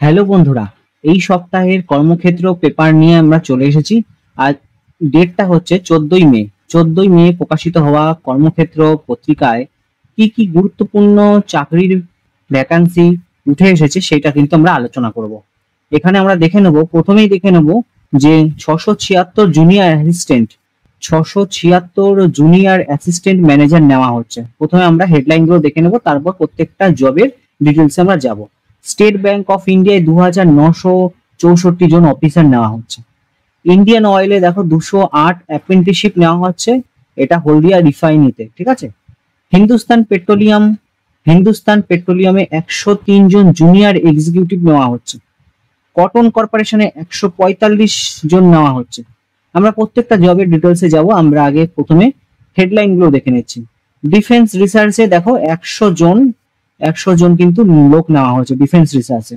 Hello বন্ধুরা, এই সপ্তাহের কর্মক্ষেত্র পেপার নিয়ে আমরা চলে এসেছি। আর ডেটটা হচ্ছে 14ই মে। 14ই মে প্রকাশিত হওয়া কর্মক্ষেত্র পত্রিকায় কি কি গুরুত্বপূর্ণ চাকরির ভ্যাকান্সি উঠে এসেছে সেটা কিন্তু আমরা আলোচনা করব। এখানে আমরা প্রথমেই দেখে নেব যে 676 জুনিয়র অ্যাসিস্ট্যান্ট ম্যানেজার নেওয়া হচ্ছে। প্রথমে আমরা হেডলাইন গুলো দেখে নেব, তারপর প্রত্যেকটা জবের ডিটেলসে আমরা যাব। স্টেট ব্যাংক অফ ইন্ডিয়ায় 2964 জন অফিসার নেওয়া হচ্ছে। ইন্ডিয়ান অয়েলে দেখো 208 অ্যাপ্রেন্টিসশিপ নেওয়া হচ্ছে, এটা হলদিয়া রিফাইনারিতে। ঠিক আছে। হিন্দুস্তান পেট্রোলিয়ামে 103 জন জুনিয়র এক্সিকিউটিভ নেওয়া হচ্ছে। কটন কর্পোরেশনে 145 জন নেওয়া হচ্ছে। আমরা প্রত্যেকটা জবের ডিটেলসে যাব। আমরা আগে প্রথমে হেডলাইন গুলো দেখে নিচ্ছি। ডিফেন্স রিসার্চে দেখো 100 জন কিন্তু লোক নেওয়া হচ্ছে ডিফেন্স রিসার্চে।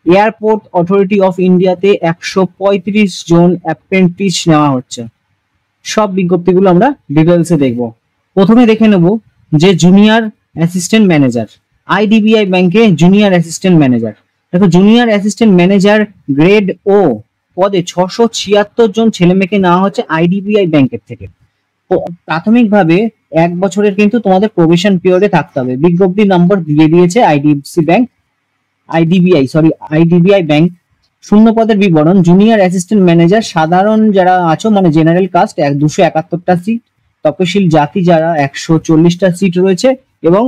এয়ারপোর্ট অথরিটি অফ ইন্ডিয়াতে 135 জন অ্যাপ্রেন্টিস নেওয়া হচ্ছে। সব বিজ্ঞপ্তিগুলো আমরা ডিটেলসে দেখব। প্রথমে দেখে নেব যে জুনিয়র অ্যাসিস্ট্যান্ট ম্যানেজার, আইডিবিআই ব্যাংকে জুনিয়র অ্যাসিস্ট্যান্ট ম্যানেজার। দেখো জুনিয়র অ্যাসিস্ট্যান্ট ম্যানেজার গ্রেড ও পদে 676 জন ছেলেমেয়েকে নেওয়া হচ্ছে আইডিবিআই ব্যাংকের থেকে। প্রাথমিকভাবে 1 বছরের কিন্তু তোমাদের প্রবেশন পিরিয়ডে থাকতে হবে। বিজ্ঞপ্তি নম্বর দিয়ে দিয়েছে আইডিবিআই ব্যাংক। শূন্য পদের বিবরণ: জুনিয়র অ্যাসিস্ট্যান্ট ম্যানেজার সাধারণ যারা আছো মানে জেনারেল কাস্ট 271টা সিট, তপশিল জাতি যারা 140টা সিট রয়েছে, এবং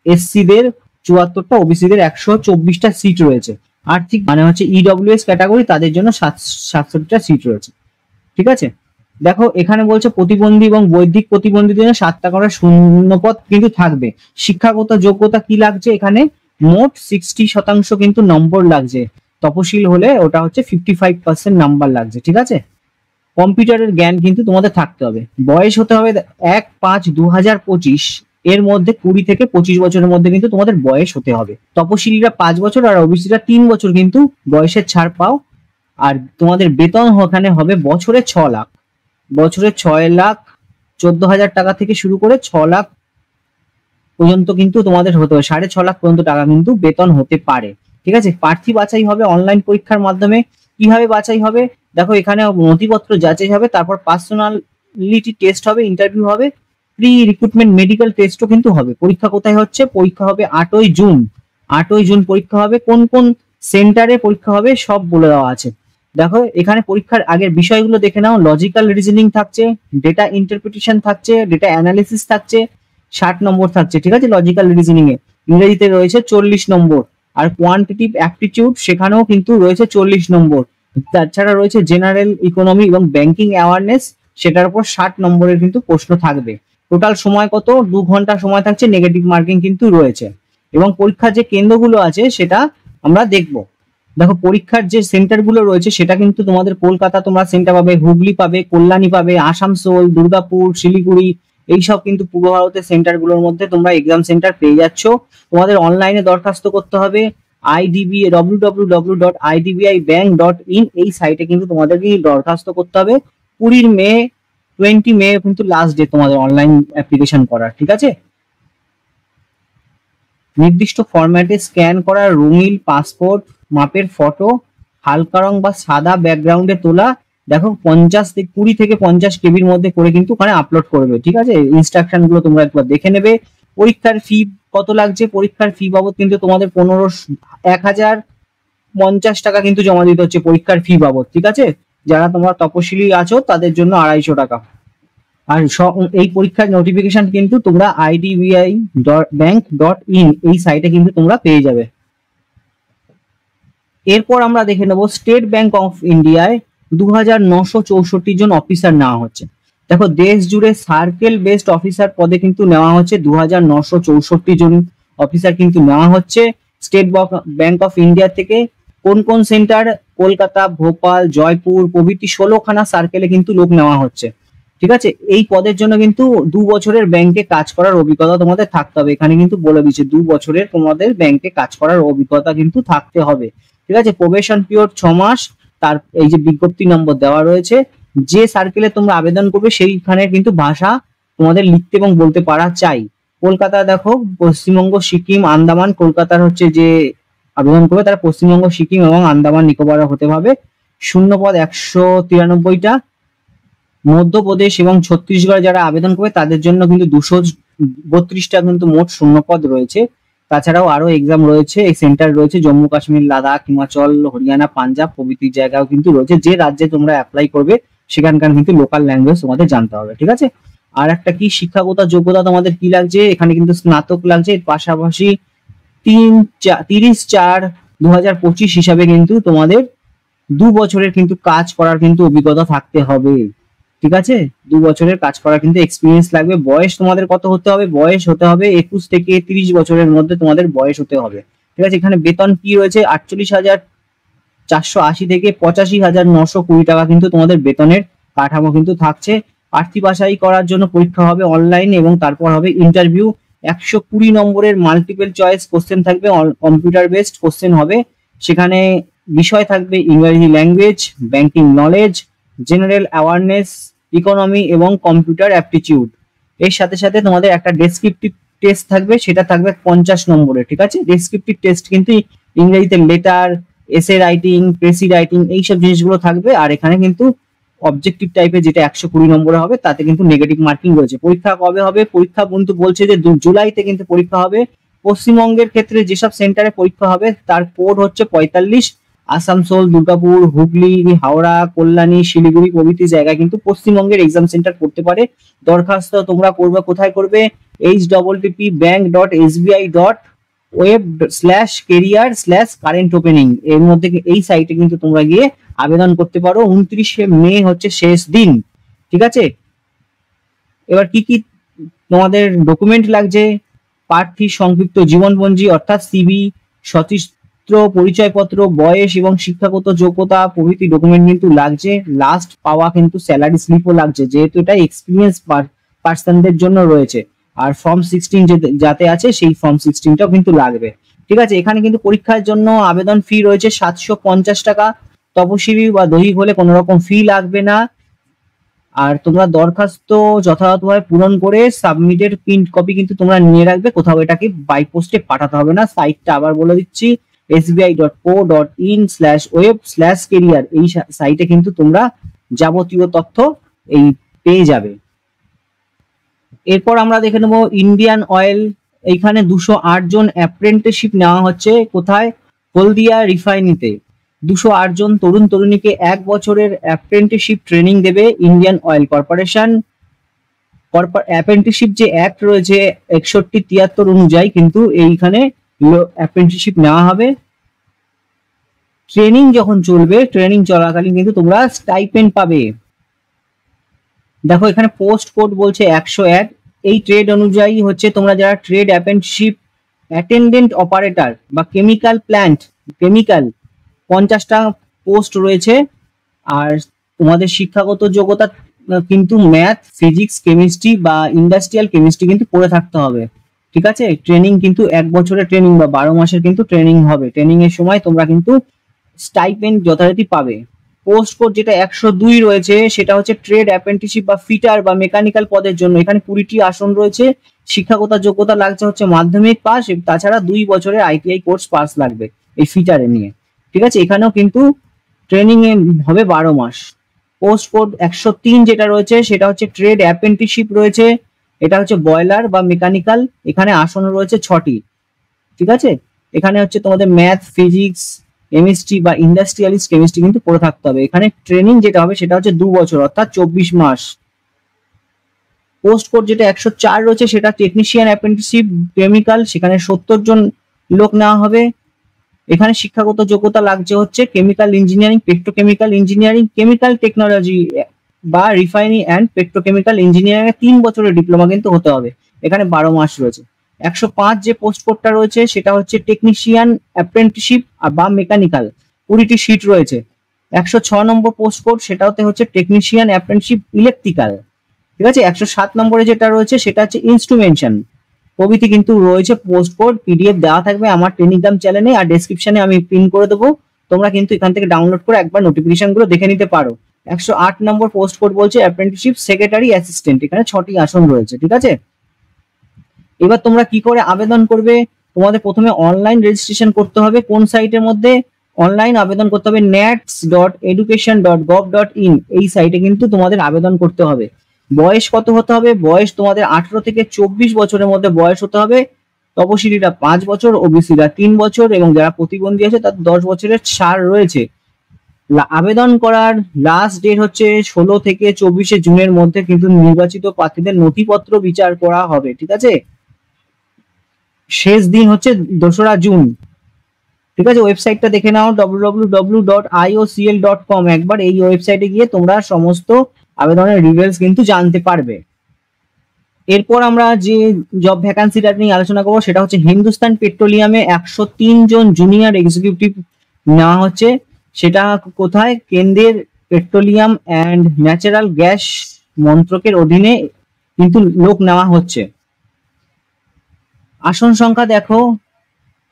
এসসিদের 74টা, ওবিসিদের 124টা সিট রয়েছে। আর্থিক মানে হচ্ছে ইডব্লিউএস ক্যাটাগরি, তাদের জন্য 67টা সিট রয়েছে। ঠিক আছে। দেখো এখানে বলছে প্রতিবন্ধী এবং বৈদিক প্রতিবন্ধীদের জন্য 7টা করে শূন্যপদ কিন্তু থাকবে। শিক্ষাগত যোগ্যতা কি লাগছে, এখানে মোট 60% কিন্তু নম্বর লাগছে। তপশিল হলে ওটা হচ্ছে 55% নাম্বার লাগছে। ঠিক আছে। কম্পিউটারের জ্ঞান কিন্তু তোমাদের থাকতে হবে। বয়স হতে হবে 1/5/2025 এর মধ্যে 20 থেকে 25 বছরের মধ্যে কিন্তু তোমাদের বয়স হতে হবে। তপশিলীরা 5 বছর আর ওবিসিরা 3 বছর কিন্তু বয়সের ছাড় পাও। আর তোমাদের বেতন ওখানে হবে বছরে 6,14,000 টাকা থেকে শুরু করে 6 লাখ পর্যন্ত কিন্তু তোমাদের হতে হবে। 6.5 লাখ পর্যন্ত টাকা কিন্তু বেতন হতে পারে। ঠিক আছে। প্রার্থী বাছাই হবে অনলাইন পরীক্ষার মাধ্যমে। কিভাবে বাছাই হবে দেখো, এখানে নথিপত্র যাচাই হবে, তারপর পার্সোনালিটি টেস্ট হবে, ইন্টারভিউ হবে, প্রি রিক্রুটমেন্ট মেডিকেল টেস্টও কিন্তু হবে। পরীক্ষা কোথায় হচ্ছে, পরীক্ষা হবে 8ই জুন পরীক্ষা হবে। কোন কোন সেন্টারে পরীক্ষা হবে সব বলে দেওয়া আছে। দেখো এখানে পরীক্ষার আগের বিষয়গুলো দেখে নাও। লজিক্যাল রিজনিং থাকছে, ডেটা ইন্টারপ্রিটেশন থাকছে, ডেটা অ্যানালিসিস থাকছে, 60 নম্বর থাকছে। ঠিক আছে। লজিক্যাল রিজনিং এ ইংরেজিতে রয়েছে 40 নম্বর, আর কোয়ান্টিটিভ অ্যাপটিটিউড সেখানেও কিন্তু রয়েছে 40 নম্বর। তাছাড়া রয়েছে জেনারেল ইকোনমি এবং ব্যাংকিং অ্যাওয়ারনেস, সেটার উপর 60 নম্বরের কিন্তু প্রশ্ন থাকবে। টোটাল সময় কত, 2 ঘন্টা সময় থাকছে। নেগেটিভ মার্কিং কিন্তু রয়েছে। এবং পরীক্ষার যে কেন্দ্রগুলো আছে সেটা আমরা দেখবো। দেখো পরীক্ষার যে সেন্টার গুলো রয়েছে সেটা কিন্তু তোমাদের কলকাতা তোমরা সেন্টার পাবে, হুগলি পাবে, কল্যাণী পাবে, আসানসোল, দুর্গাপুর, শিলিগুড়ি, এইসব কিন্তু পূর্ব ভারতের সেন্টার গুলোর মধ্যে তোমরা এক্সাম সেন্টার পেয়ে যাচ্ছ। তোমাদের অনলাইনে দরখাস্ত করতে হবে www.idbibank.in এই সাইটে কিন্তু তোমাদেরকে দরখাস্ত করতে হবে। 20 মে কিন্তু লাস্ট ডে তোমাদের অনলাইন অ্যাপ্লিকেশন করার। ঠিক আছে। নির্দিষ্ট ফরম্যাটে স্ক্যান করা রঙিন পাসপোর্ট মাপের ফটো, হালকা রং বা সাদা ব্যাকগ্রাউন্ডে তোলা। দেখো 20 থেকে 50 কেবির মধ্যে করে কিন্তু ওখানে আপলোড করবে। ঠিক আছে। ইনস্ট্রাকশন গুলো তোমরা একবার দেখে নেবে। পরীক্ষার ফি কত লাগছে, পরীক্ষার ফি বাবদ কিন্তু তোমাদের 1050 টাকা কিন্তু জমা দিতে হচ্ছে পরীক্ষার ফি বাবদ। ঠিক আছে। যারা তোমরা তপশিলি আছো তাদের জন্য 250 টাকা। আর এই পরীক্ষার নোটিফিকেশন কিন্তু তোমরা idbibank.in এই সাইটে কিন্তু তোমরা পেয়ে যাবে। এরপর আমরা দেখে নেব স্টেট ব্যাংক অফ ইন্ডিয়ায় 2964 জন অফিসার নেওয়া হচ্ছে। দেখো দেশ জুড়ে সার্কেল বেসড অফিসার পদে কিন্তু নেওয়া হচ্ছে 2964 জন অফিসার কিন্তু নেওয়া হচ্ছে স্টেট ব্যাংক অফ ইন্ডিয়া থেকে। কোন কোন সেন্টার, কলকাতা, ভোপাল, জয়পুর প্রভৃতি 16খানা সার্কেলে কিন্তু লোক নেওয়া হচ্ছে। ঠিক আছে। এই পদের জন্য কিন্তু 2 বছরের ব্যাংকে কাজ করার অভিজ্ঞতা তোমাদের থাকতে হবে। এখানে কিন্তু বলে দিচ্ছে 2 বছরের তোমাদের ব্যাংকে কাজ করার অভিজ্ঞতা কিন্তু থাকতে হবে। ঠিক আছে। প্রবেশন পিরিয়ড 6 মাস। তার এই যে বিজ্ঞপ্তি নম্বর দেওয়া রয়েছে, যে সার্কেলে তোমরা আবেদন করবে সেইখানে কিন্তু ভাষা তোমাদের লিখতে এবং বলতে পারা চাই। কলকাতা দেখো, পশ্চিমবঙ্গ, সিকিম, আন্দামান, কলকাতার হচ্ছে যে আবেদন করবে তারা পশ্চিমবঙ্গ, সিকিম এবং আন্দামান নিকোবর হতে হবে। শূন্য পদ 193টা। মধ্যপ্রদেশ এবং ছত্তিশগড় যারা আবেদন করবে তাদের জন্য কিন্তু 232টা কিন্তু মোট শূন্য পদ রয়েছে। তাছাড়াও আরো এক্সাম রয়েছে, এই সেন্টার রয়েছে জম্মু কাশ্মীর, লাদাখ, হিমাচল, হরিয়ানা, পাঞ্জাব প্রভৃতি জায়গাও কিন্তু রয়েছে। যে রাজ্যে তোমরা অ্যাপ্লাই করবে সেখানকার কিন্তু লোকাল ল্যাঙ্গুয়েজ তোমাদের জানতে হবে, ঠিক আছে। আর একটা কি শিক্ষাগত যোগ্যতা তোমাদের কি লাগছে, এখানে কিন্তু স্নাতক লাগছে। এর পাশাপাশি 30/4/2025 হিসাবে কিন্তু তোমাদের 2 বছরের কিন্তু কাজ করার কিন্তু অভিজ্ঞতা থাকতে হবে, ঠিক আছে। 2 বছরের কাজ করার কিন্তু এক্সপিরিয়েন্স লাগবে। বয়স তোমাদের কত হতে হবে, বয়স হতে হবে 21 থেকে 30 বছরের মধ্যে তোমাদের বয়স হতে হবে, ঠিক আছে। এখানে বেতন কি রয়েছে, 48,480 থেকে 85,920 টাকা কিন্তু তোমাদের বেতনের কাঠামো কিন্তু থাকছে। প্রার্থী বাছাই করার জন্য পরীক্ষা হবে অনলাইন এবং তারপর হবে ইন্টারভিউ। 120 নম্বরের মাল্টিপল চয়েস কোশ্চেন থাকবে, কম্পিউটার বেসড কোশ্চেন হবে। সেখানে বিষয় থাকবে ইংরেজি language, banking knowledge, general awareness, economy এবং কম্পিউটার অ্যাপটিটিউড। এর সাথে সাথে তোমাদের একটা ডেসক্রিপটিভ টেস্ট থাকবে, সেটা থাকবে 50 নম্বরের, ঠিক আছে। ডেসক্রিপটিভ টেস্ট কিন্তু ইংরেজিতে letter, essay writing, precis writing এইসব জিনিসগুলো থাকবে। আর এখানে কিন্তু অবজেক্টিভ টাইপের যেটা 120 নম্বরে হবে তাতে কিন্তু নেগেটিভ মার্কিং রয়েছে। পরীক্ষা কবে হবে, পরীক্ষা কিন্তু বলছে যে জুলাইতে কিন্তু পরীক্ষা হবে। পশ্চিমবঙ্গের ক্ষেত্রে যেসব সেন্টারে পরীক্ষা হবে তার কোড হচ্ছে 45। আসানসোল, দুর্গাপুর, হুগলি, হাওড়া, কল্যাণী, শিলিগুড়ি প্রভৃতি জায়গায় কিন্তু পশ্চিমবঙ্গের এক্সাম সেন্টার পড়তে পারে। দরখাস্ত তোমরা করবে কোথায় করবে, http://bank.sbi.web/career/current opening এর মধ্যে এই সাইটে কিন্তু তোমরা গিয়ে আবেদন করতে পারো। 29শে মে হচ্ছে শেষ দিন, ঠিক আছে। এবার কি কি তোমাদের ডকুমেন্ট লাগছে, প্রার্থী সংক্ষিপ্ত জীবনপঞ্জি অর্থাৎ সিভি, সচিত্র পরিচয়পত্র, বয়স এবং শিক্ষাগত যোগ্যতা প্রভৃতি ডকুমেন্ট কিন্তু লাগছে। লাস্ট পাওয়া কিন্তু স্যালারি স্লিপও লাগছে, যেহেতু এটা এক্সপিরিয়েন্স পার্সনদের জন্য রয়েছে। আর ফর্ম 16 যাতে আছে সেই ফর্ম 16টাও কিন্তু লাগবে, ঠিক আছে। এখানে কিন্তু পরীক্ষার জন্য আবেদন ফি রয়েছে 750 টাকা। তপশিলি বা দৈহিক হলে কোনো রকম ফি লাগবে না। আর তোমরা দরখাস্ত যথাযথভাবে পূরণ করে সাবমিটের প্রিন্ট কপি কিন্তু তোমরা নিয়ে রাখবে, কোথাও এটাকে বাই পোস্টে পাঠাতে হবে না। সাইটটা আবার বলে দিচ্ছি, sbi.co.in/web/career এই সাইটে কিন্তু তোমরা যাবতীয় তথ্য এই পেয়ে যাবে। এরপর আমরা দেখে নেবো ইন্ডিয়ান অয়েল। এইখানে 208 জন অ্যাপ্রেন্টিসশিপ নেওয়া হচ্ছে, কোথায়, হলদিয়া রিফাইনারিতে। 208 জন তরুণ তরুণীকে 1 বছরের অ্যাপ্রেন্টিসশিপ ট্রেনিং দেবে ইন্ডিয়ান অয়েল কর্পোরেশন। অ্যাপ্রেন্টিসশিপ যে অ্যাক্ট রয়েছে 6173 অনুযায়ী কিন্তু এইখানে অ্যাপ্রেন্টিসশিপ নেওয়া হবে। ট্রেনিং যখন চলবে, ট্রেনিং চলাকালীন কিন্তু তোমরা স্টাইপেন্ড পাবে। দেখো এখানে পোস্ট কোড বলছে 101। এই ট্রেড অনুযায়ী হচ্ছে তোমরা যারা ট্রেড অ্যাপ্রেন্টিসশিপ অ্যাটেন্ডেন্ট অপারেটর বা কেমিক্যাল প্ল্যান্ট, কেমিক্যাল 50টা পোস্ট রয়েছে। আর তোমাদের শিক্ষাগত যোগ্যতা কিন্তু ম্যাথ, ফিজিক্স, কেমিস্ট্রি বা ইন্ডাস্ট্রিয়াল কেমিস্ট্রি কিন্তু পড়ে থাকতে হবে, ঠিক আছে। ট্রেনিং কিন্তু 1 বছরের ট্রেনিং বা 12 মাসের কিন্তু ট্রেনিং হবে। ট্রেনিং এর সময় তোমরা কিন্তু স্টাইপেন্ড যথারীতি পাবে। পোস্ট কোড যেটা 102 রয়েছে সেটা হচ্ছে ট্রেড অ্যাপ্রেন্টিসশিপ বা ফিটার বা মেকানিক্যাল পদের জন্য। এখানে 20টি আসন রয়েছে। শিক্ষাগত যোগ্যতা লাগছে হচ্ছে মাধ্যমিক পাস, তাছাড়া 2 বছরের আইটিআই কোর্স পাস লাগবে এই ফিটারে নিয়ে, ঠিক আছে। এখানেও কিন্তু ট্রেনিং এ হবে 12 মাস। পোস্ট কোড 103 যেটা রয়েছে সেটা হচ্ছে ট্রেড অ্যাপ্রেন্টিসশিপ রয়েছে, এটা হচ্ছে বয়লার বা মেকানিক্যাল। এখানে আসন রয়েছে 6টি, ঠিক আছে। এখানে হচ্ছে তোমাদের ম্যাথ, ফিজিক্স, কেমিস্ট্রি বা ইন্ডাস্ট্রিয়ালিস্ট কেমিস্ট্রি কিন্তু পড়ে থাকতে হবে। এখানে ট্রেনিং যেটা হবে সেটা হচ্ছে 2 বছর অর্থাৎ 24 মাস। পোস্ট কোড যেটা 104 রয়েছে সেটা টেকনিশিয়ান অ্যাপ্রেন্টিসশিপ কেমিক্যাল, সেখানে 70 জন লোক নেওয়া হবে। এখানে শিক্ষাগত যোগ্যতা লাগছে হচ্ছে chemical engineering, petrochemical engineering, chemical technology বা রিফাইনিং অ্যান্ড পেট্রোকেমিক্যাল ইঞ্জিনিয়ারিং এর 3 বছরের ডিপ্লোমা কিন্তু হতে হবে। এখানে 12 মাস রয়েছে। 105 যে পোস্ট কোডটা রয়েছে সেটা হচ্ছে টেকনিশিয়ান অ্যাপ্রেন্টিসশিপ বা মেকানিক্যাল, 20টি সিট রয়েছে। 106 নম্বর পোস্ট কোড সেটাতে হচ্ছে টেকনিশিয়ান অ্যাপ্রেন্টিসশিপ ইলেকট্রিক্যাল, ঠিক আছে। 107 নম্বরে যেটা রয়েছে সেটা হচ্ছে ইনস্ট্রুমেন্টেশন প্রভৃতি কিন্তু রয়েছে। পোস্ট কোড পিডিএফ দেওয়া থাকবে আমার টেলিগ্রাম চ্যানেলে, আর ডেসক্রিপশনে আমি পিন করে দেবো। তোমরা কিন্তু এখান থেকে ডাউনলোড করে একবার নোটিফিকেশন গুলো দেখে নিতে পারো। 108 নম্বর পোস্ট কোড বলছে অ্যাপ্রেন্টিসশিপ সেক্রেটারি অ্যাসিস্ট্যান্ট, এখানে 6টি আসন রয়েছে, ঠিক আছে। এবার তোমরা কি করে আবেদন করবে, তোমাদের প্রথমে অনলাইন রেজিস্ট্রেশন করতে হবে। কোন সাইটের মধ্যে? অনলাইন আবেদন করতে হবে nats.education.gov.in, এই সাইটে কিন্তু তোমাদের আবেদন করতে হবে। বয়স কত হতে হবে? বয়স তোমাদের 18 থেকে 24 বছরের মধ্যে বয়স হতে হবে। তপশিলীরা 5 বছর, ওবিসিরা 3 বছর এবং যারা প্রতিবন্ধী আছে তাদের 10 বছরের ছাড় রয়েছে। আবেদন করার লাস্ট ডেট হচ্ছে 16 থেকে 24 জুনের মধ্যে কিন্তু নির্বাচিত প্রার্থীদের নথিপত্র বিচার করা হবে, ঠিক আছে। শেষ দিন হচ্ছে 2রা জুন, ঠিক আছে। ওয়েবসাইটটা দেখে নাও www.iocl.com, একবার এই ওয়েবসাইটে গিয়ে তোমরা সমস্ত আবেদনের ডিটেইলস কিন্তু জানতে পারবে। এরপর আমরা যে জব ভ্যাকান্সিটা নিয়ে আলোচনা করবো সেটা হচ্ছে হিন্দুস্তান পেট্রোলিয়ামে 103 জন জুনিয়র এক্সিকিউটিভ নেওয়া হচ্ছে। সেটা কোথায়? কেন্দ্রের পেট্রোলিয়াম অ্যান্ড ন্যাচারাল গ্যাস মন্ত্রকের অধীনে কিন্তু লোক নেওয়া হচ্ছে। আসন সংখ্যা দেখো,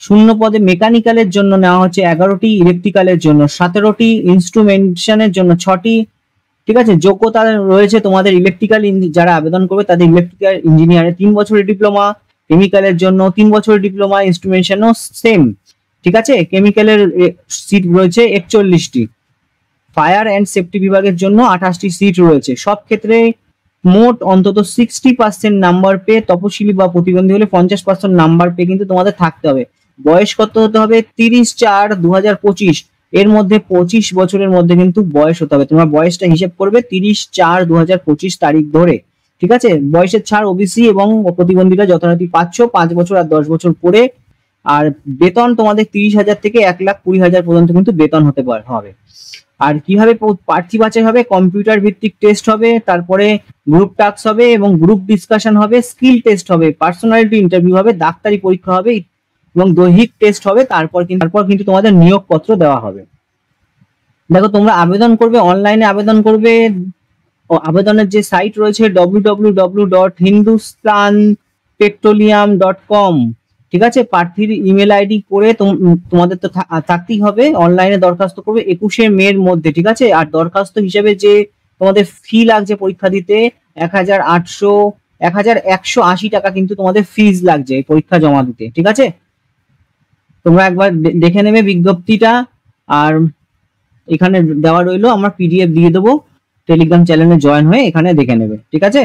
শূন্য পদে মেকানিক্যালের জন্য নেওয়া হচ্ছে 11টি, ইলেকট্রিক্যালের জন্য 17টি, ইনস্ট্রুমেন্টেশনের জন্য 6টি, ঠিক আছে। যোগ্যতা রয়েছে তোমাদের ইলেকট্রিক্যাল যারা আবেদন করবে তাদের ইলেকট্রিক্যাল ইঞ্জিনিয়ারে 3 বছরের ডিপ্লোমা, কেমিক্যালের জন্য 3 বছরের ডিপ্লোমা, ইনস্ট্রুমেন্টেশনও সেম, ঠিক আছে। কেমিক্যালের সিট রয়েছে 41টি, ফায়ার অ্যান্ড সেফটি বিভাগের জন্য 28টি সিট রয়েছে। সব ক্ষেত্রে মোট অন্তত 60% নাম্বার পেয়ে, তপশিলি বা প্রতিবন্ধী হলে 50% নাম্বার পেয়ে কিন্তু তোমাদের থাকতে হবে। বয়স কত হতে হবে? 30/4/2025, এর মধ্যে 25 বছরের মধ্যে কিন্তু বয়স হতে হবে। তোমরা বয়সটা হিসেব করবে 30/4/2025 তারিখ ধরে, ঠিক আছে। বয়সের ছাড় ওবিসি এবং প্রতিবন্ধীরা যথারীতি পাচ্ছ 5 বছর আর 10 বছর পরে। আর বেতন তোমাদের 30,000 থেকে 1,20,000 পর্যন্ত কিন্তু বেতন হতে হবে। আর কিভাবে প্রার্থী বাছাই হবে? কম্পিউটার ভিত্তিক টেস্ট হবে, তারপরে গ্রুপ টাস্ক হবে এবং গ্রুপ ডিসকাশন হবে, স্কিল টেস্ট হবে, পার্সোনালিটি ইন্টারভিউ হবে, ডাক্তারি পরীক্ষা হবে এবং দৈহিক টেস্ট হবে। তারপর কিন্তু তোমাদের নিয়োগপত্র দেওয়া হবে। দেখো, তোমরা আবেদন করবে, অনলাইনে আবেদন করবে। আবেদনের যে সাইট রয়েছে www.hindustanpetroleum.com, ঠিক আছে। প্রার্থীর ইমেল আইডি করে তোমাদের তো থাকতেই হবে। অনলাইনে দরখাস্ত করবে 21শে মের মধ্যে, ঠিক আছে। আর দরখাস্ত হিসেবে যে তোমাদের ফি লাগছে পরীক্ষা দিতে 1,180 টাকা কিন্তু তোমাদের ফিজ লাগছে পরীক্ষা জমা দিতে, ঠিক আছে। তোমরা একবার দেখে নেবে বিজ্ঞপ্তিটা, আর এখানে দেওয়া রইলো, আমরা পিডিএফ দিয়ে দেবো, টেলিগ্রাম চ্যানেলে জয়েন হয়ে এখানে দেখে নেবে, ঠিক আছে।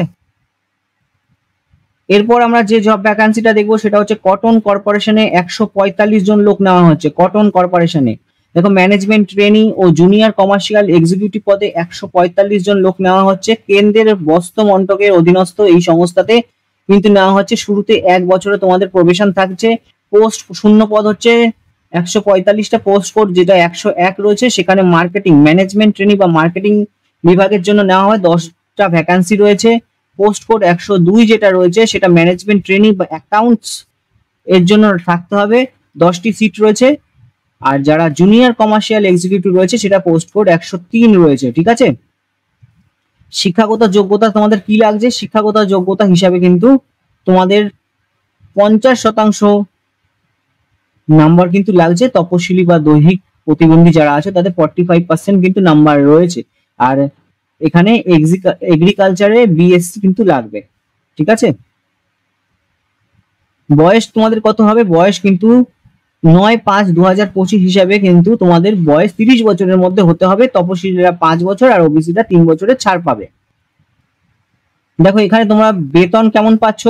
এরপর আমরা যে জব ভ্যাকান্সিটা দেখবো সেটা হচ্ছে কটন কর্পোরেশনে 145 জন লোক নেওয়া হচ্ছে। কটন কর্পোরেশনে দেখো, ম্যানেজমেন্ট ট্রেনিং ও জুনিয়র কমার্শিয়াল এক্সিকিউটিভ পদে 145 জন লোক নেওয়া হচ্ছে। কেন্দ্রের বস্ত্র মন্ত্রকের অধীনস্থ এই সংস্থাতে কিন্তু নেওয়া হচ্ছে। শুরুতে 1 বছরে তোমাদের প্রবেশন থাকছে। পোস্ট শূন্য পদ হচ্ছে 145টা, পোস্ট কোড যেটা 101 রয়েছে সেখানে মার্কেটিং ম্যানেজমেন্ট ট্রেনিং বা মার্কেটিং বিভাগের জন্য নেওয়া হয় 10টা ভ্যাকান্সি রয়েছে। পোস্ট কোড 102 যেটা রয়েছে সেটা ম্যানেজমেন্ট ট্রেনিং বা অ্যাকাউন্টস এর জন্য থাকতে হবে, 10টি সিট রয়েছে। আর যারা জুনিয়র কমার্শিয়াল এক্সিকিউটিভ রয়েছে সেটা পোস্ট কোড 103 রয়েছে, ঠিক আছে। শিক্ষাগত যোগ্যতা তোমাদের কি লাগছে? শিক্ষাগত যোগ্যতা হিসাবে কিন্তু তোমাদের 50% নাম্বার কিন্তু লাগছে। তপশিলি বা দৈহিক প্রতিবন্ধী যারা আছে তাদের 45% কিন্তু নাম্বার রয়েছে। আর এখানে এগ্রিকালচারে বিএসসি কিন্তু লাগবে, ঠিক আছে। বয়স তোমাদের কত হবে? বয়স কিন্তু 9/5/2025 হিসাবে কিন্তু তোমাদের বয়স 30 বছরের মধ্যে হতে হবে। তপশিলীরা 5 বছর আর ওবিসিরা 3 বছরের ছাড় পাবে। দেখো, এখানে তোমরা বেতন কেমন পাচ্ছ?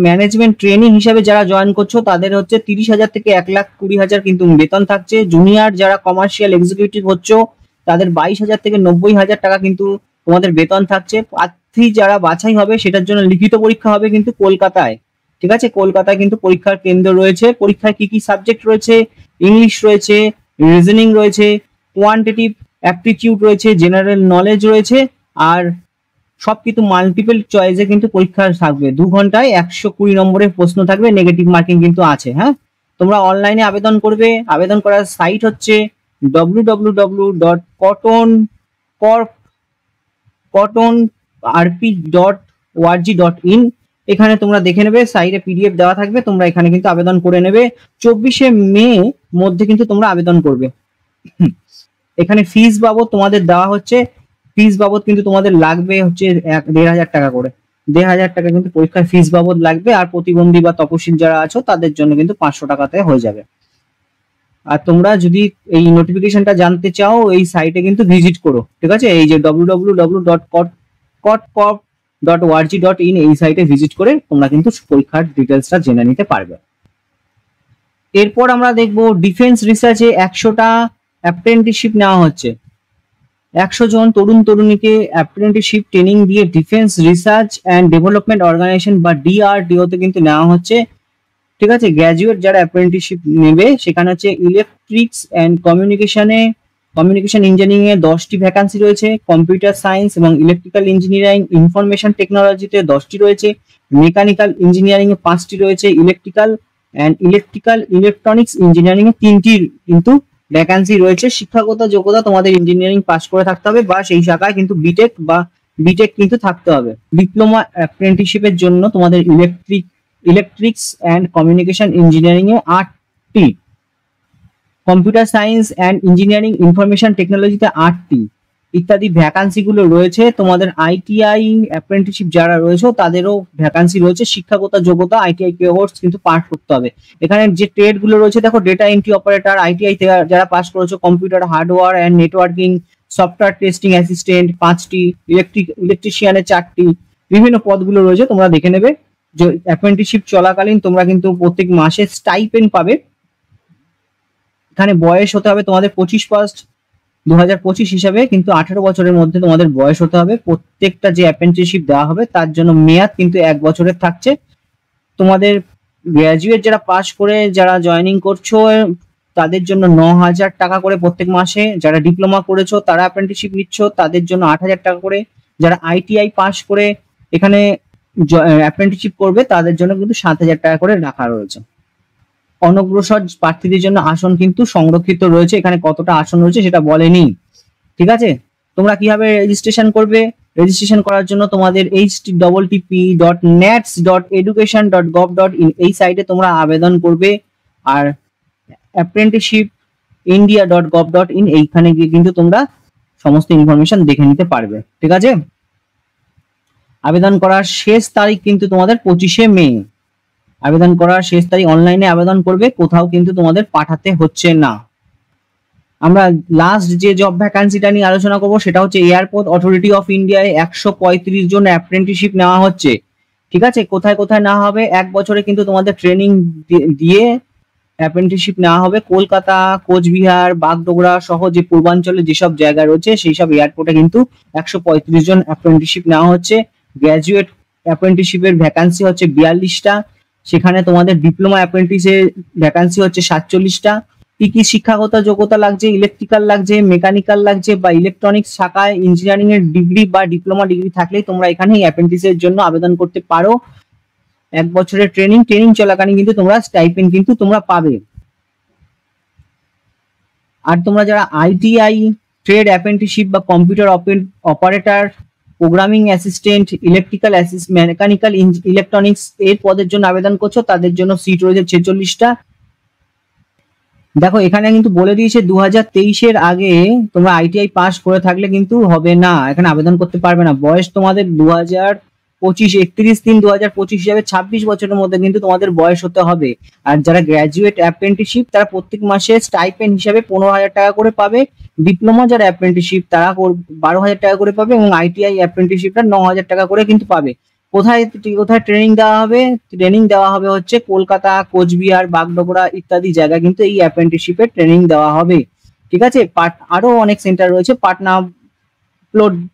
ম্যানেজমেন্ট ট্রেনিং হিসাবে যারা জয়েন করছো তাদের হচ্ছে 30,000 থেকে 1,20,000 কিন্তু বেতন থাকছে। জুনিয়র যারা কমার্শিয়াল এক্সিকিউটিভ হচ্ছে তাদের 22,000 থেকে 90,000 টাকা কিন্তু তোমাদের বেতন থাকছে। প্রার্থী যারা বাছাই হবে সেটার জন্য লিখিত পরীক্ষা হবে কিন্তু কলকাতায়, ঠিক আছে। কলকাতায় কিন্তু পরীক্ষার কেন্দ্র রয়েছে। পরীক্ষায় কি কি সাবজেক্ট রয়েছে? ইংলিশ রয়েছে, রিজনিং রয়েছে, কোয়ান্টিটিভ অ্যাপটিটিউড রয়েছে, জেনারেল নলেজ রয়েছে, আর সবকিছু মাল্টিপল চয়েসে কিন্তু পরীক্ষা থাকবে। 2 ঘন্টায় 120 নম্বরের প্রশ্ন থাকবে, নেগেটিভ মার্কিং কিন্তু আছে। হ্যাঁ, তোমরা অনলাইনে আবেদন করবে। আবেদন করার সাইট হচ্ছে www.cottonrp.org.in, এখানে তোমরা দেখে নেবে, সাইটে পিডিএফ দেওয়া থাকবে, তোমরা এখানে কিন্তু আবেদন করে নেবে। 24শে মে মধ্যে কিন্তু তোমরা আবেদন করবে। এখানে ফিস বাবদ তোমাদের দেওয়া হচ্ছে, ফিস বাবদ কিন্তু তোমাদের লাগবে হচ্ছে 1,500 টাকা করে, 1,500 টাকা কিন্তু পরীক্ষার ফিস বাবদ লাগবে, আর প্রতিবন্ধী বা তপশিল যারা আছো তাদের জন্য কিন্তু 500 টাকাতে হয়ে যাবে। আর তোমরা যদি এই নোটিফিকেশনটা জানতে চাও এই সাইটে কিন্তু ভিজিট করো, ঠিক আছে, এই যে www.kotcop.org.in এই সাইটে ভিজিট করে তোমরা কিন্তু পরীক্ষার ডিটেলসটা জেনে নিতে পারবে। এরপর আমরা দেখব ডিফেন্স রিসার্চে 100টা অ্যাপ্রেন্টিসশিপ নেওয়া হচ্ছে। 100 জন তরুণ তরুণীকে অ্যাপ্রেন্টিসশিপ ট্রেনিং দিয়ে defence research and development organisation বা DRDO তে কিন্তু নেওয়া হচ্ছে, ঠিক আছে। গ্র্যাজুয়েট যারা অ্যাপ্রেন্টিসশিপ নেবে সেখানে হচ্ছে ইলেকট্রিক্স অ্যান্ড কমিউনিকেশন ইঞ্জিনিয়ারিং এ 10টি ভ্যাকান্সি রয়েছে, কম্পিউটার সায়েন্স এবং ইলেকট্রিক্যাল ইঞ্জিনিয়ারিং ইনফরমেশন টেকনোলজিতে 10টি রয়েছে, মেকানিক্যাল ইঞ্জিনিয়ারিং এ 5টি রয়েছে, ইলেকট্রিক্যাল ইলেকট্রনিক্স ইঞ্জিনিয়ারিং এ 3টি কিন্তু ভ্যাকান্সি রয়েছে। শিক্ষাগত যোগ্যতা তোমাদের ইঞ্জিনিয়ারিং পাস করে থাকতে হবে বা সেই শাখায় কিন্তু বিটেক কিন্তু থাকতে হবে। ডিপ্লোমা অ্যাপ্রেন্টিসশিপের জন্য তোমাদের ইলেকট্রিক্স অ্যান্ড কমিউনিকেশন ইঞ্জিনিয়ারিং এ 8টি, computer science and engineering information টেকনোলজিতে 8টি ইত্যাদি ভ্যাকান্সি গুলো রয়েছে। তোমাদের ITI অ্যাপ্রেন্টিসশিপ যারা রয়েছে তাদেরও ভ্যাকান্সি রয়েছে। শিক্ষাগত যোগ্যতা ITI কোর্স কিন্তু পাস করতে হবে। এখানে যে ট্রেড গুলো রয়েছে দেখো, ডেটা এন্ট্রি অপারেটর ITI থেকে যারা পাস করেছো, computer hardware and networking, software testing assistant 5টি, ইলেকট্রিশিয়ানের 4টি, বিভিন্ন পদগুলো রয়েছে তোমরা দেখে নেবে। যে অ্যাপ্রেন্টিসশিপ চলাকালীন তোমরা কিন্তু প্রত্যেক মাসে স্টাইপেন্ড পাবে। এখানে বয়স হতে হবে তোমাদের 25/1/2025 হিসাবে কিন্তু 18 বছরের মধ্যে তোমাদের বয়স হতে হবে। প্রত্যেকটা যে অ্যাপ্রেন্টিসশিপ দেওয়া হবে তার জন্য মেয়াদ কিন্তু 1 বছরের থাকছে। তোমাদের গ্র্যাজুয়েট যারা পাস করে যারা জয়েনিং করছো তাদের জন্য 9,000 টাকা করে প্রত্যেক মাসে, যারা ডিপ্লোমা করেছো তারা অ্যাপ্রেন্টিসশিপ নিচ্ছ তাদের জন্য 8,000 টাকা করে, যারা ITI পাস করে এখানে অ্যাপ্রেন্টিসশিপ করবে তাদের জন্য কিন্তু 7,000 টাকা করে রাখা রয়েছে। অনগ্রসর প্রার্থীদের জন্য আসন কিন্তু সংরক্ষিত রয়েছে, এখানে কতটা আসন রয়েছে সেটা বলেনি, ঠিক আছে। তোমরা কিভাবে রেজিস্ট্রেশন করবে? রেজিস্ট্রেশন করার জন্য তোমাদের http.nats.education.gov.in এই সাইটে তোমরা আবেদন করবে, আর apprenticeshipindia.gov.in এইখানে গিয়ে কিন্তু তোমরা সমস্ত ইনফরমেশন দেখে নিতে পারবে, ঠিক আছে। আবেদন করার শেষ তারিখ কিন্তু তোমাদের 25শে মে। আবেদন করার শেষ তারিখ, অনলাইনে আবেদন করবে, কোথাও কিন্তু তোমাদের পাঠাতে হচ্ছে না। আমরা লাস্ট যে জব ভ্যাকান্সিটা নিয়ে আলোচনা করবো সেটা হচ্ছে এয়ারপোর্ট অথরিটি অফ ইন্ডিয়ায় 135 জন অ্যাপ্রেন্টিসশিপ নেওয়া হচ্ছে, ঠিক আছে। কোথায় কোথায় নেওয়া হবে? 1 বছরে কিন্তু তোমাদের ট্রেনিং দিয়ে অ্যাপ্রেন্টিসশিপ নেওয়া হবে। কলকাতা, কোচবিহার, বাগডোগরা সহ যে পূর্বাঞ্চলে যেসব জায়গা রয়েছে সেই সব এয়ারপোর্টে কিন্তু 135 জন অ্যাপ্রেন্টিসশিপ নেওয়া হচ্ছে। গ্র্যাজুয়েট অ্যাপ্রেন্টিসশিপের ভ্যাকান্সি হচ্ছে 42টা, সেখানে তোমাদের ডিপ্লোমা অ্যাপ্রেন্টিসের ভ্যাকান্সি হচ্ছে 47টা। কি কি শিক্ষাগত যোগ্যতা লাগছে? ইলেকট্রিক্যাল লাগছে, মেকানিক্যাল লাগছে বা ইলেকট্রনিক্স শাখায় ইঞ্জিনিয়ারিং এর ডিগ্রি বা ডিপ্লোমা ডিগ্রি থাকলেই তোমরা এখানে অ্যাপ্রেন্টিসের জন্য আবেদন করতে পারো। 1 বছরের ট্রেনিং চলাকালীন কিন্তু তোমরা স্টাইপেন্ড কিন্তু তোমরা পাবে। আর তোমরা যারা ITI ট্রেড অ্যাপ্রেন্টিসশিপ বা computer operator, programming assistant, electrical mechanical electronics এর পদের জন্য আবেদন করছো তাদের জন্য সিট রয়েছে 46টা। দেখো এখানে কিন্তু বলে দিয়েছে 2023-এর আগে তোমরা ITI পাস করে থাকলে কিন্তু হবে না, এখানে আবেদন করতে পারবে না। বয়স তোমাদের 31/3/2025 হিসাবে 26 বছরের মধ্যে কিন্তু তোমাদের বয়স হতে হবে। আর যারা গ্র্যাজুয়েট অ্যাপ্রেন্টিসশিপ তারা প্রত্যেক মাসে স্টাইপেন্ড হিসাবে 15,000 টাকা করে পাবে। ডিপ্লোমা যারা অ্যাপ্রেন্টিসশিপ তারা 12,000 টাকা করে পাবে এবং ITI অ্যাপ্রেন্টিসশিপটা 9,000 টাকা করে কিন্তু পাবে। কোথায় কোথায় ট্রেনিং দেওয়া হবে? ট্রেনিং দেওয়া হবে হচ্ছে কলকাতা, কোচবিহার, বাগডোগরা ইত্যাদি জায়গা কিন্তু এই অ্যাপ্রেন্টিসশিপের ট্রেনিং দেওয়া হবে, ঠিক আছে। আরো অনেক সেন্টার রয়েছে, পাটনা,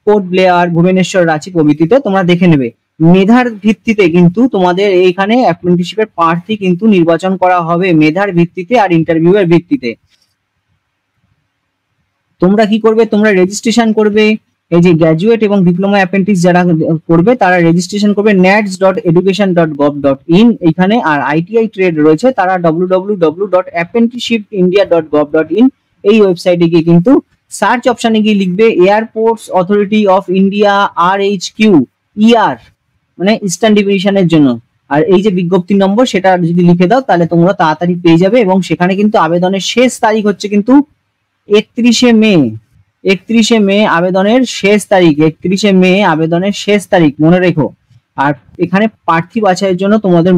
পোর্ট ব্লেয়ার, ভুবনেশ্বর, রাঁচি প্রভৃতিতে, তোমরা দেখে নেবে। মেধার ভিত্তিতে কিন্তু তোমাদের এইখানে অ্যাপ্রেন্টিসশিপের প্রার্থী কিন্তু নির্বাচন করা হবে, মেধার ভিত্তিতে আর ইন্টারভিউ এর ভিত্তিতে। তোমরা কি করবে? তোমরা রেজিস্ট্রেশন করবে, এই যে গ্র্যাজুয়েট এবং ডিপ্লোমা অ্যাপ্রেন্টিস যারা করবে তারা রেজিস্ট্রেশন করবে nats.education.gov.in এইখানে। আর ITI ট্রেড রয়েছে তারা www.apprenticeshipindia.gov.in এই ওয়েবসাইটে গিয়ে কিন্তু সার্চ অপশনে গিয়ে লিখবে airports authority of India RHQ ER, মানে ইস্টার্ন ডিভিশনের জন্য। আর এই যে বিজ্ঞপ্তির নম্বর সেটা যদি লিখে দাও তাহলে তোমরা তাড়াতাড়ি পেয়ে যাবে। এবং সেখানে কিন্তু আবেদনের শেষ তারিখ হচ্ছে কিন্তু 31শে মে। 31শে মে আবেদনের শেষ তারিখ, 31শে মে আবেদনের শেষ তারিখ মনে রেখো। আর এখানে প্রার্থী বাছাইয়ের জন্য তোমাদের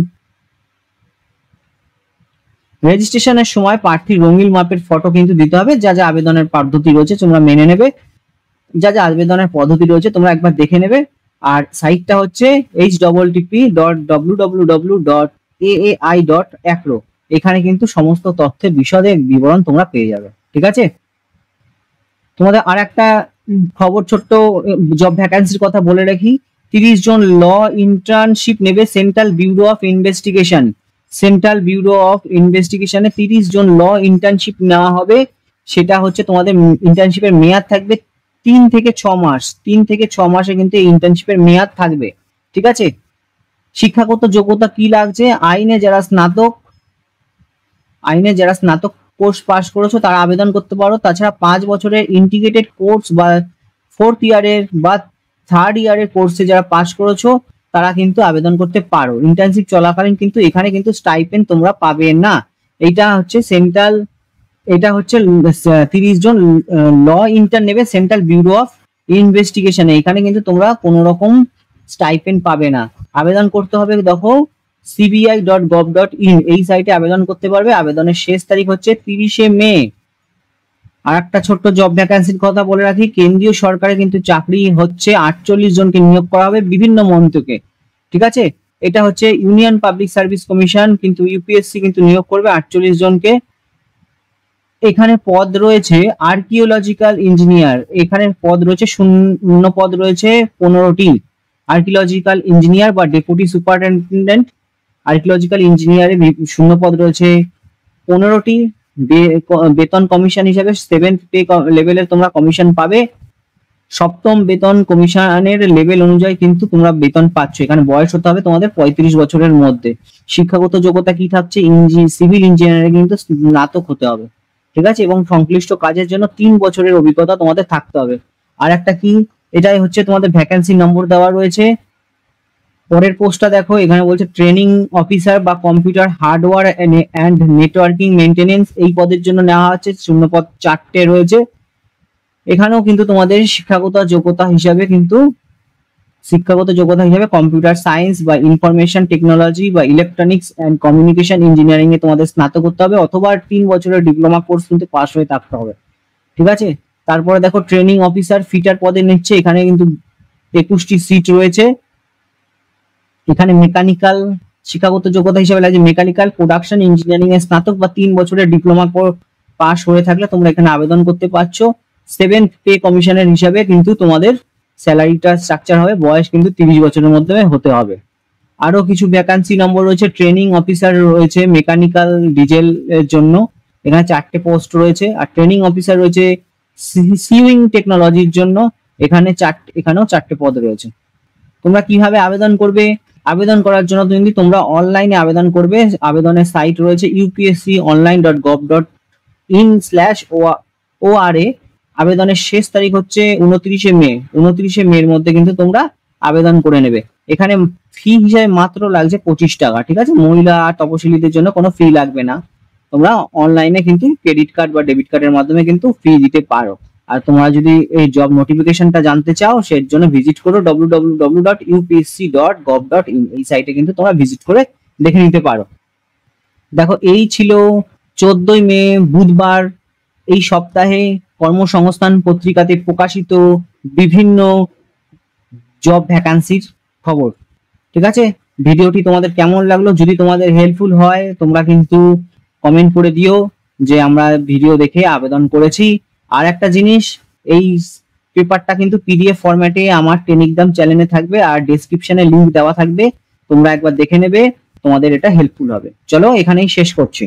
রেজিস্ট্রেশনের সময় প্রার্থীর রঙিন মাপের ফটো কিন্তু দিতে হবে। যা যা আবেদনের পদ্ধতি রয়েছে তোমরা মেনে নেবে, যা যা আবেদনের পদ্ধতি রয়েছে তোমরা একবার দেখে নেবে। আর সাইটটা হচ্ছে http://www.aai.acro। এখানে কিন্তু সমস্ত তথ্যের বিশদে বিবরণ তোমরা পেয়ে যাবে। ঠিক আছে, তোমাদের আর একটা খবর, ছোট্ট জব ভ্যাকান্সির কথা বলে রাখি। 30 জন ল ইন্টার্নশিপ নেবে Central Bureau of Investigation. Central Bureau of ইনভেস্টিগেশনে 30 জন ল ইন্টার্নশিপ নেওয়া হবে। সেটা হচ্ছে তোমাদের ইন্টার্নশিপের মেয়াদ থাকবে 3 থেকে 6 মাস। 3 থেকে 6 মাসে কিন্তু এই ইন্টার্নশিপের মেয়াদ থাকবে। ঠিক আছে, শিক্ষাগত যোগ্যতা কি লাগছে? আইনে যারা স্নাতক কোর্স পাস করেছো তারা আবেদন করতে পারো। তাছাড়া 5 বছরের ইন্টিগ্রেটেড কোর্স বা 4th ইয়ারের বা 3rd ইয়ারের কোর্সে যারা পাস করেছো তারা কিন্তু আবেদন করতে পারো। ইন্টার্নশিপ চলাকালীন কিন্তু এখানে কিন্তু স্টাইপেন্ড তোমরা পাবে না। এটা হচ্ছে 30 জন ল ইন্টার্ন নেবে সেন্ট্রাল ব্যুরো অফ ইনভেস্টিগেশনে। এখানে কিন্তু তোমরা কোনো রকম স্টাইপেন্ড পাবে না। আবেদন করতে হবে, দেখো cbi.gov.in এই সাইটে আবেদন করতে পারবে। আবেদনের শেষ তারিখ হচ্ছে 30শে মে। আর একটা ছোট্ট জব ভ্যাকান্সির কথা বলে রাখি, কেন্দ্রীয় সরকারে কিন্তু চাকরি হচ্ছে 48 জনকে নিয়োগ করা হবে বিভিন্ন মন্ত্রকে। ঠিক আছে, এটা হচ্ছে ইউনিয়ন পাবলিক সার্ভিস কমিশন, কিন্তু ইউপিএসসি কিন্তু নিয়োগ করবে 48 জনকে। এখানে পদ রয়েছে আর্কিওলজিক্যাল ইঞ্জিনিয়ার, এখানে পদ রয়েছে শূন্য পদ রয়েছে 15টি। আর্কিওলজিক্যাল ইঞ্জিনিয়ার বা ডেপুটি সুপারিনটেন্ডেন্ট আর্কিওলজিক্যাল ইঞ্জিনিয়ারে শূন্য পদ রয়েছে 15টি। বেতন কমিশন হিসাবে 7th পে লেভেলের তোমরা কমিশন পাবে। 7ম বেতন কমিশনের লেভেল অনুযায়ী কিন্তু তোমরা বেতন পাচ্ছ। এখানে বয়স হতে হবে তোমাদের 35 বছরের মধ্যে। শিক্ষাগত যোগ্যতা কি থাকছে? সিভিল ইঞ্জিনিয়ারিং কিন্তু স্নাতক হতে হবে। ঠিক আছে, এবং সংশ্লিষ্ট কাজের জন্য 3 বছরের অভিজ্ঞতা তোমাদের থাকতে হবে। আর একটা কি, এটাই হচ্ছে তোমাদের ভ্যাকান্সি নম্বর দেওয়া রয়েছে। পরের পোস্টটা দেখো, এখানে বলছে ট্রেনিং অফিসার বা computer hardware and networking maintenance. এই পদের জন্য নেওয়া হচ্ছে শূন্য পদ 4টে রয়েছে। এখানেও কিন্তু তোমাদের শিক্ষাগত যোগ্যতা হিসাবে কম্পিউটার সায়েন্স বা ইনফরমেশন টেকনোলজি বা ইলেকট্রনিক্স অ্যান্ড কমিউনিকেশন ইঞ্জিনিয়ারিং এ তোমাদের স্নাতক করতে হবে, অথবা 3 বছরের ডিপ্লোমা কোর্স কিন্তু পাস হয়ে থাকতে হবে। ঠিক আছে, তারপরে দেখো ট্রেনিং অফিসার ফিটার পদে নিচ্ছে। এখানে কিন্তু 21টি সিট রয়েছে। এখানে মেকানিক্যাল শিক্ষাগত যোগ্যতা হিসেবে লাগছে মেকানিক্যাল প্রোডাকশন ইঞ্জিনিয়ারিং এর স্নাতক বা 3 বছরের ডিপ্লোমা পাস হয়ে থাকলে তোমরা এখানে আবেদন করতে পারছো। 7th পে কমিশনের হিসাবে কিন্তু তোমাদের স্যালারিটা স্ট্রাকচার হবে। বয়স কিন্তু 30 বছরের মধ্যে হতে হবে। আরো কিছু ভ্যাকান্সি নম্বর রয়েছে। ট্রেনিং অফিসার রয়েছে মেকানিক্যাল ডিজেল এর জন্য, এখানে 4টে পোস্ট রয়েছে। আর ট্রেনিং অফিসার রয়েছে সিউইং টেকনোলজির জন্য, এখানেও 4টে পদ রয়েছে। তোমরা কিভাবে আবেদন করবে? আবেদন করার জন্য তোমরা অনলাইনে আবেদন করবে। আবেদনের সাইট রয়েছে upsconline.gov.in/ora। আবেদনের শেষ তারিখ হচ্ছে 29শে মে। 29শে মের মধ্যে কিন্তু তোমরা আবেদন করে নেবে। এখানে ফি হিসাবে মাত্র লাগছে 25 টাকা। ঠিক আছে, মহিলা আর তপশিলীদের জন্য কোনো ফি লাগবে না। তোমরা অনলাইনে কিন্তু ক্রেডিট কার্ড বা ডেবিট কার্ডের মাধ্যমে কিন্তু ফি দিতে পারো। আর তোমরা যদি এই জব নোটিফিকেশনটা জানতে চাও সের জন্য ভিজিট করো www.upsc.gov.in এই সাইটে কিন্তু তোমরা ভিজিট করে দেখে নিতে পারো। দেখো, এই ছিল 14ই মে বুধবার এই সপ্তাহে কর্মসংস্থান পত্রিকাতে প্রকাশিত বিভিন্ন জব ভ্যাকান্সির খবর। ঠিক আছে, ভিডিওটি তোমাদের কেমন লাগলো? যদি তোমাদের হেল্পফুল হয় তোমরা কিন্তু কমেন্ট করে দিও যে আমরা ভিডিও দেখে আবেদন করেছি। আর একটা জিনিস, এই পেপারটা কিন্তু পিডিএফ ফরম্যাটে আমার টেলিগ্রাম চ্যানেলে থাকবে আর ডেসক্রিপশনে লিংক দেওয়া থাকবে, তোমরা একবার দেখে নেবে, তোমাদের এটা হেল্পফুল হবে। চলো এখানেই শেষ করছি।